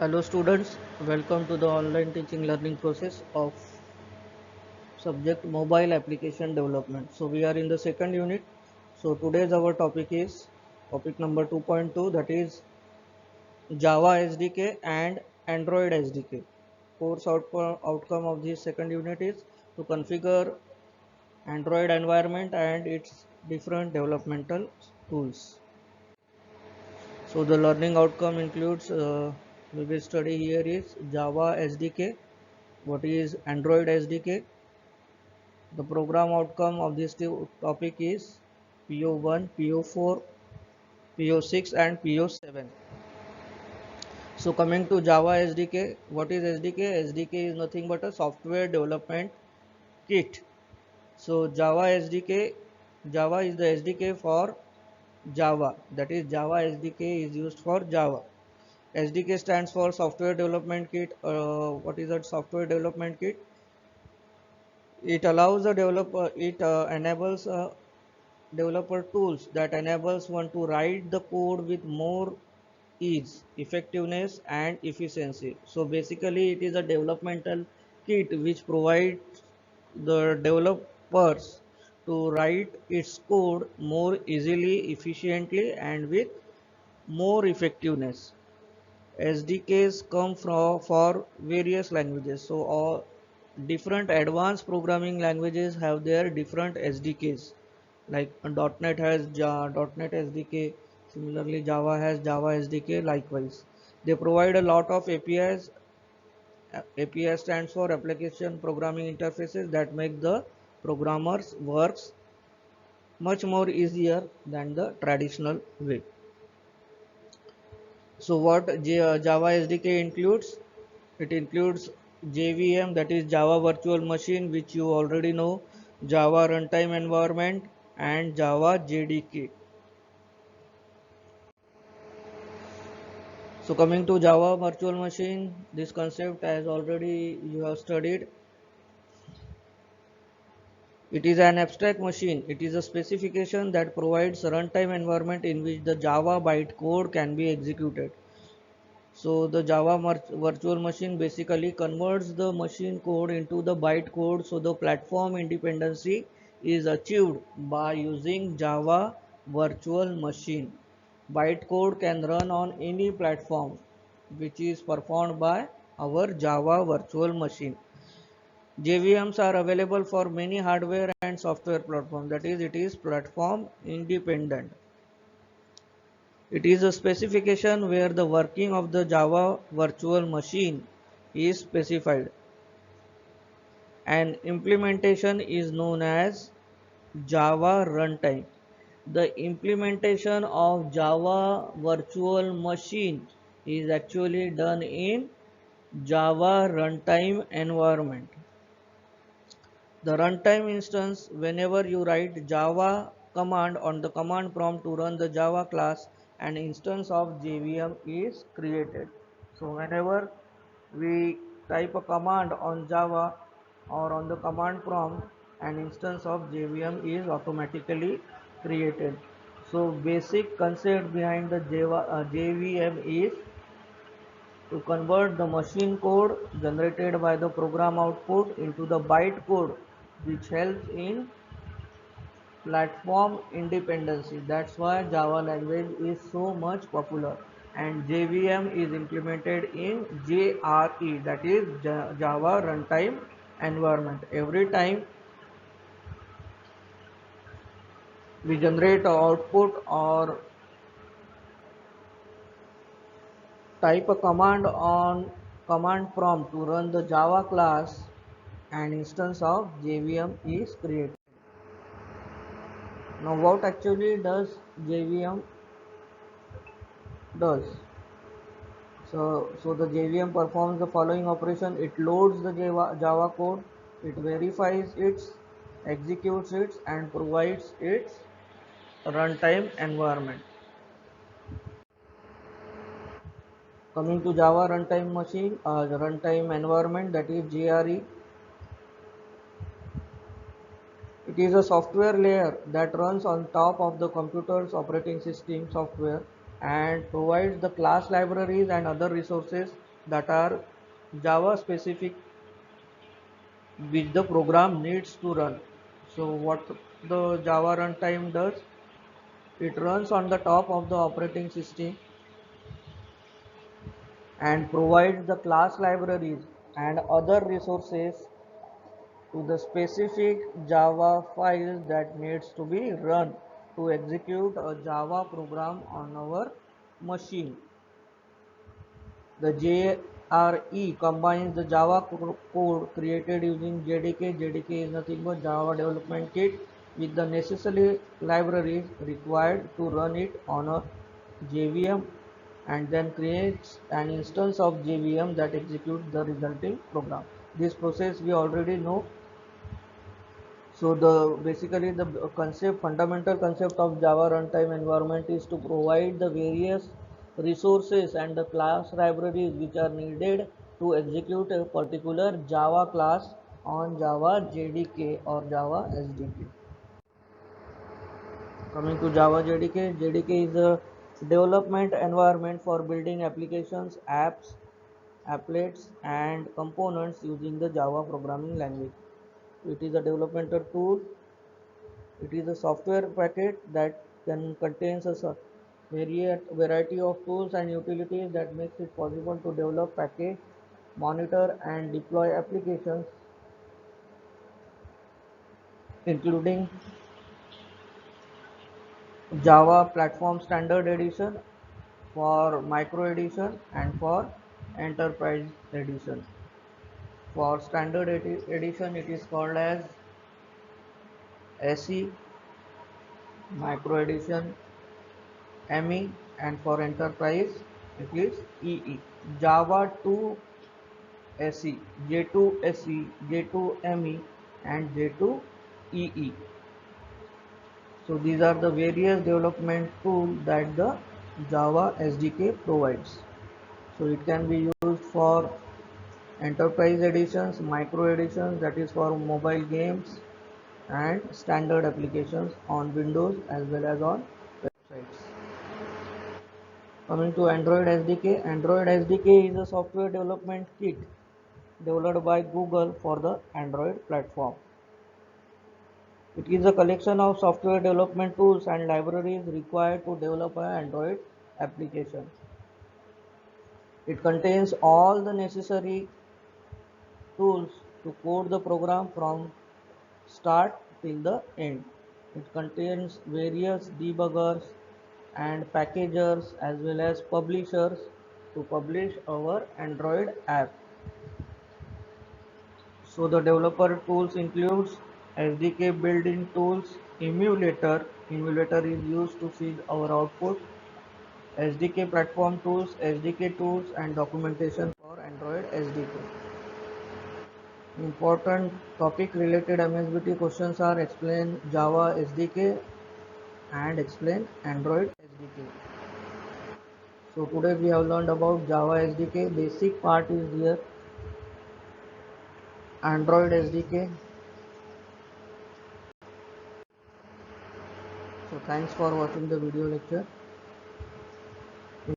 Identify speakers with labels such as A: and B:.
A: Hello students, welcome to the online teaching learning process of subject mobile application development. So we are in the second unit. So today's our topic is topic number 2.2, that is Java SDK and Android SDK. Course outcome of this second unit is to configure Android environment and its different developmental tools. So the learning outcome includes we will study here is Java SDK. What is Android SDK? The program outcome of this topic is PO1, PO4, PO6 and PO7. So coming to Java SDK, what is SDK? SDK is nothing but a software development kit. So Java SDK, Java is the SDK for Java. That is Java SDK is used for Java. SDK stands for Software Development Kit. What is that software development kit? It allows the developer, it enables developer tools that enables one to write the code with more ease, effectiveness and efficiency. So basically it is a developmental kit which provides the developers to write its code more easily, efficiently and with more effectiveness. SDKs come for various languages. So all different advanced programming languages have their different SDKs. Like .NET has .NET SDK. Similarly, Java has Java SDK. Likewise, they provide a lot of APIs. API stands for Application Programming Interfaces that make the programmers works much more easier than the traditional way. So what Java SDK includes? It includes JVM, that is Java Virtual Machine, which you already know, Java Runtime Environment and Java JDK. So coming to Java Virtual Machine, this concept as already you have studied. It is an abstract machine. It is a specification that provides a runtime environment in which the Java bytecode can be executed. So the Java virtual machine basically converts the machine code into the bytecode. So the platform independency is achieved by using Java virtual machine. Bytecode can run on any platform which is performed by our Java virtual machine. JVMs are available for many hardware and software platforms. That is, it is platform independent. It is a specification where the working of the Java virtual machine is specified. An implementation is known as Java runtime. The implementation of Java virtual machine is actually done in Java runtime environment. The runtime instance, whenever you write Java command on the command prompt to run the Java class, an instance of JVM is created. So whenever we type a command on Java or on the command prompt, an instance of JVM is automatically created. So basic concept behind the JVM is to convert the machine code generated by the program output into the byte code, which helps in platform independency. That's why Java language is so much popular, and JVM is implemented in JRE, that is Java runtime environment. Every time we generate output or type a command on command prompt to run the Java class, an instance of JVM is created. Now what actually does JVM does? So the JVM performs the following operation. It loads the Java code, it verifies it, executes it and provides its runtime environment. Coming to Java runtime machine, the runtime environment, that is JRE. It is a software layer that runs on top of the computer's operating system software and provides the class libraries and other resources that are Java specific which the program needs to run. So what the Java runtime does, it runs on the top of the operating system and provides the class libraries and other resources to the specific Java file that needs to be run to execute a Java program on our machine. The JRE combines the Java code created using JDK. JDK is nothing but Java Development Kit with the necessary libraries required to run it on a JVM, and then creates an instance of JVM that executes the resulting program. This process we already know. So the basically the fundamental concept of Java runtime environment is to provide the various resources and the class libraries which are needed to execute a particular Java class on Java JDK or Java SDK. Coming to Java JDK, JDK is a development environment for building applications, apps, applets and components using the Java programming language. It is a developmental tool. It is a software packet that can contains a variety of tools and utilities that makes it possible to develop, package, monitor and deploy applications, including Java Platform Standard Edition, for Micro Edition and for Enterprise Edition. For Standard Edition it is called as SE, Micro Edition ME, and for Enterprise it is EE. Java 2 SE, J2 SE, J2 ME and J2 EE. So these are the various development tools that the Java SDK provides. So it can be used for enterprise editions, micro editions, that is for mobile games and standard applications on Windows as well as on websites. Coming to Android SDK, Android SDK is a software development kit developed by Google for the Android platform. It is a collection of software development tools and libraries required to develop an Android application. It contains all the necessary tools to code the program from start till the end. It contains various debuggers and packagers as well as publishers to publish our Android app. So the developer tools includes SDK built-in tools, emulator. Emulator is used to feed our output. SDK platform tools, SDK tools and documentation for Android SDK. Important topic related MSBT questions are explain Java SDK and explain Android SDK. So today we have learned about Java SDK. Basic part is here. Android SDK. So thanks for watching the video lecture.